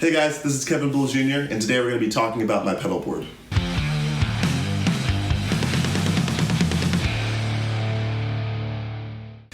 Hey guys, this is Kevin Bull Jr. and today we're going to be talking about my pedal board.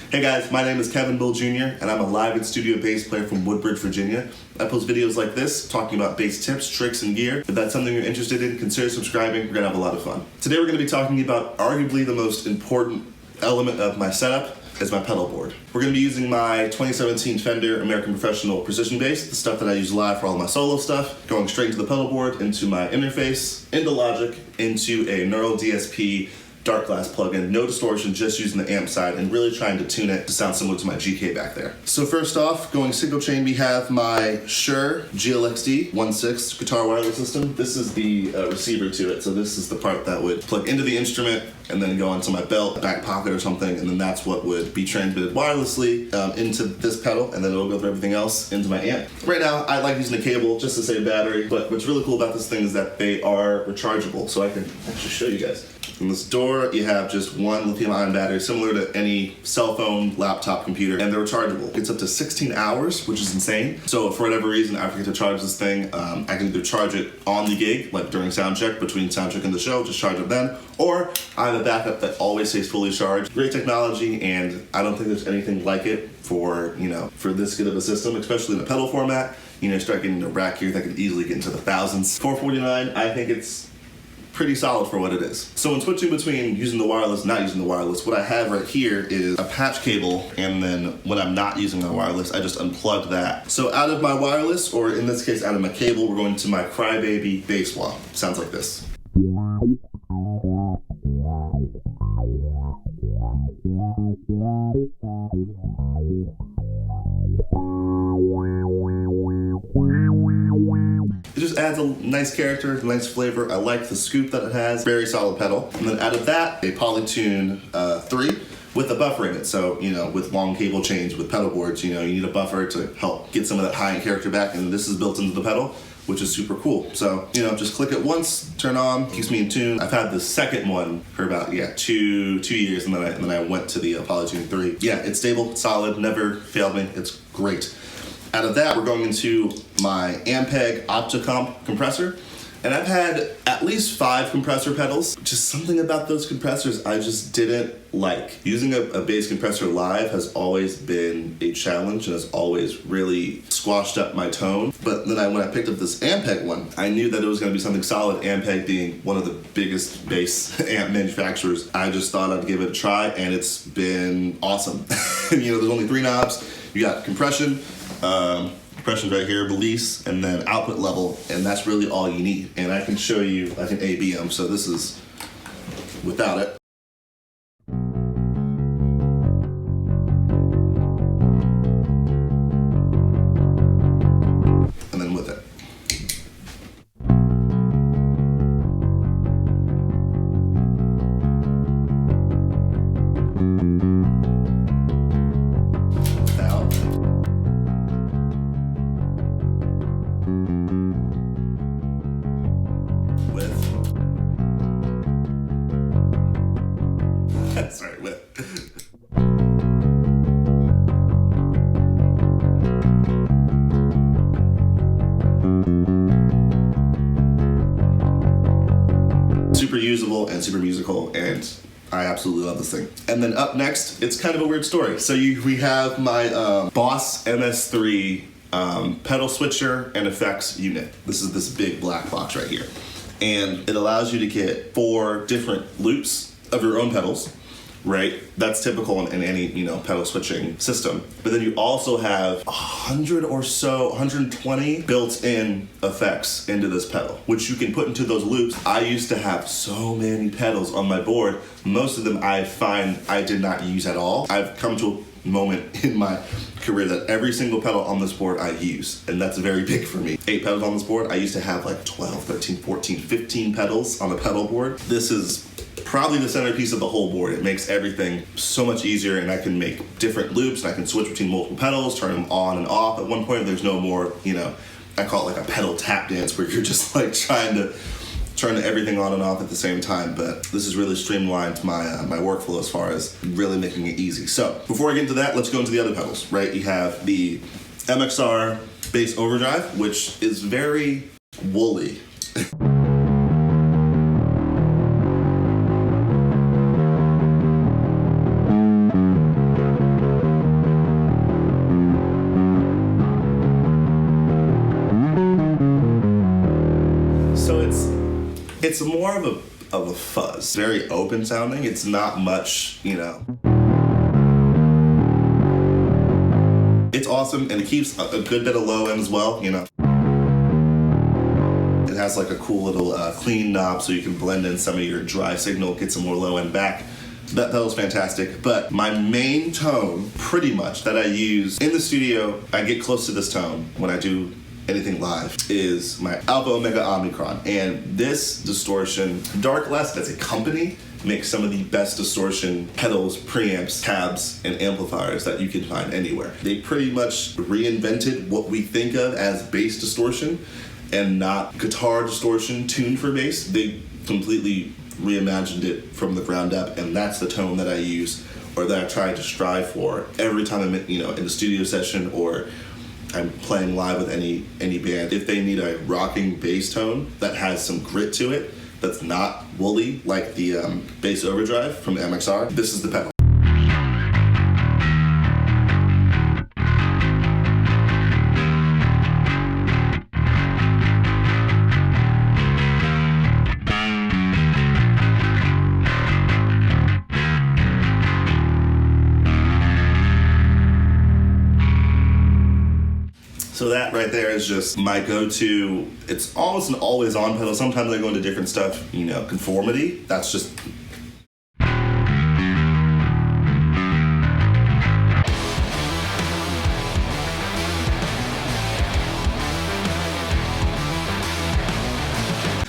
Hey guys, my name is Kevin Bull Jr. and I'm a live in studio bass player from Woodbridge, Virginia. I post videos like this talking about bass tips, tricks, and gear. If that's something you're interested in, consider subscribing. We're going to have a lot of fun. Today we're going to be talking about arguably the most important element of my setup is my pedal board. We're going to be using my 2017 Fender American Professional Precision Bass, the stuff that I use live for all my solo stuff, going straight into the pedal board, into my interface, into Logic, into a Neural DSP Darkglass plugin, no distortion, just using the amp side and really trying to tune it to sound similar to my GK back there. So first off, going single chain, we have my Shure GLXD 1/6 guitar wireless system. This is the receiver to it, so this is the part that would plug into the instrument and then go into my belt, back pocket or something, and then that's what would be transmitted wirelessly into this pedal, and then it'll go through everything else into my amp. Right now, I like using a cable just to save battery, but what's really cool about this thing is that they are rechargeable, so I can actually show you guys. In this door, you have just one lithium-ion battery, similar to any cell phone, laptop, computer, and they're rechargeable. It's up to 16 hours, which is insane. So for whatever reason, I forget to charge this thing. I can either charge it on the gig, like during sound check, between sound check and the show, just charge it then, or I have a backup that always stays fully charged. Great technology, and I don't think there's anything like it for this good of a system, especially in a pedal format. Start getting into rack gear that can easily get into the thousands. $449, I think it's pretty solid for what it is. So when switching between using the wireless, not using the wireless, what I have right here is a patch cable, and then when I'm not using the wireless, I just unplug that. So out of my wireless, or in this case out of my cable, we're going to my Crybaby bass wah. Sounds like this. It just adds a nice character, nice flavor. I like the scoop that it has. Very solid pedal. And then out of that, a Polytune 3 with a buffer in it. So, with long cable chains, with pedal boards, you need a buffer to help get some of that high-end character back. And this is built into the pedal, which is super cool. So, just click it once, turn on, keeps me in tune. I've had the second one for about, 2 years, and then I went to the Polytune 3. Yeah, it's stable, solid, never failed me. It's great. Out of that, we're going into my Ampeg Opto compressor. And I've had at least 5 compressor pedals. Just something about those compressors I just didn't like. Using a bass compressor live has always been a challenge and has always really squashed up my tone. But then when I picked up this Ampeg one, I knew that it was going to be something solid. Ampeg being one of the biggest bass amp manufacturers, I just thought I'd give it a try, and it's been awesome. There's only 3 knobs. You got compression, compression right here, release, and then output level, and that's really all you need. And I can show you, I can A/B them, so this is without it. And then with it. Sorry, with. Super usable and super musical, and I absolutely love this thing. And then up next, it's kind of a weird story. So we have my Boss MS3 pedal switcher and effects unit. This is this big black box right here. And it allows you to get 4 different loops of your own pedals, right? That's typical in any, pedal switching system. But then you also have 100 or so, 120 built-in effects into this pedal, which you can put into those loops. I used to have so many pedals on my board. Most of them I find I did not use at all. I've come to a moment in my career that every single pedal on this board I use, and that's very big for me. 8 pedals on this board. I used to have like 12, 13, 14, 15 pedals on a pedal board. This is probably the centerpiece of the whole board. It makes everything so much easier, and I can make different loops, and I can switch between multiple pedals, turn them on and off. At one point, there's no more, I call it like a pedal tap dance, where you're just like trying to turn everything on and off at the same time. But this has really streamlined my my workflow as far as really making it easy. So before I get into that, let's go into the other pedals, right? You have the MXR Bass Overdrive, which is very woolly. So it's more of a fuzz. Very open sounding. It's not much, you know. It's awesome, and it keeps a good bit of low end as well, you know. It has like a cool little clean knob so you can blend in some of your dry signal, get some more low end back. That pedal's fantastic, but my main tone, pretty much, that I use in the studio, I get close to this tone when I do anything live, is my Alpha Omega Omicron. And this distortion, Darkglass as a company, makes some of the best distortion pedals, preamps, cabs, and amplifiers that you can find anywhere. They pretty much reinvented what we think of as bass distortion and not guitar distortion tuned for bass. They completely reimagined it from the ground up, and that's the tone that I use, or that I try to strive for every time I'm in a studio session or I'm playing live with any band. If they need a rocking bass tone that has some grit to it, that's not woolly like the Bass Overdrive from MXR, this is the pedal. So that right there is just my go-to. It's almost an always-on pedal. Sometimes I go into different stuff, you know, conformity. That's just...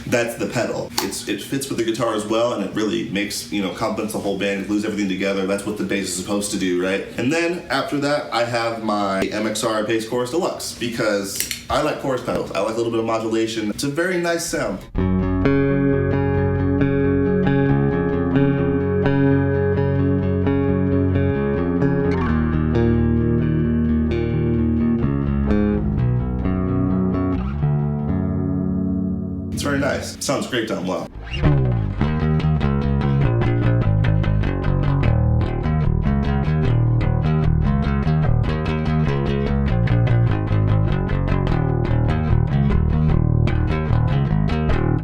That's the pedal. It fits with the guitar as well, and it really makes, you know, complements the whole band, glues everything together. That's what the bass is supposed to do, right? And then after that, I have my MXR Bass Chorus Deluxe, because I like chorus pedals. I like a little bit of modulation. It's a very nice sound. It's very nice. It sounds great done well.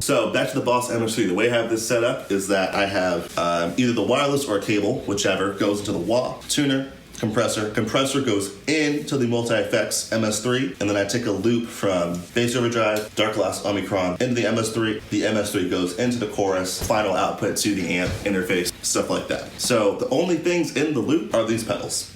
So back to the Boss MX3. The way I have this set up is that I have either the wireless or a cable, whichever, goes into the wah, tuner, compressor. Compressor goes into the multi-effects MS3, and then I take a loop from Bass Overdrive, Darkglass Omicron into the MS3. The MS3 goes into the chorus, final output to the amp interface, stuff like that. So the only things in the loop are these pedals.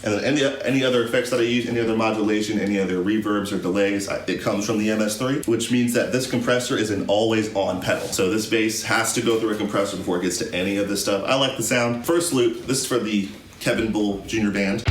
And then any other effects that I use, any other modulation, any other reverbs or delays, it comes from the MS3, which means that this compressor is an always-on pedal. So this bass has to go through a compressor before it gets to any of this stuff. I like the sound. First loop, this is for the Kevin Bull Jr. Band.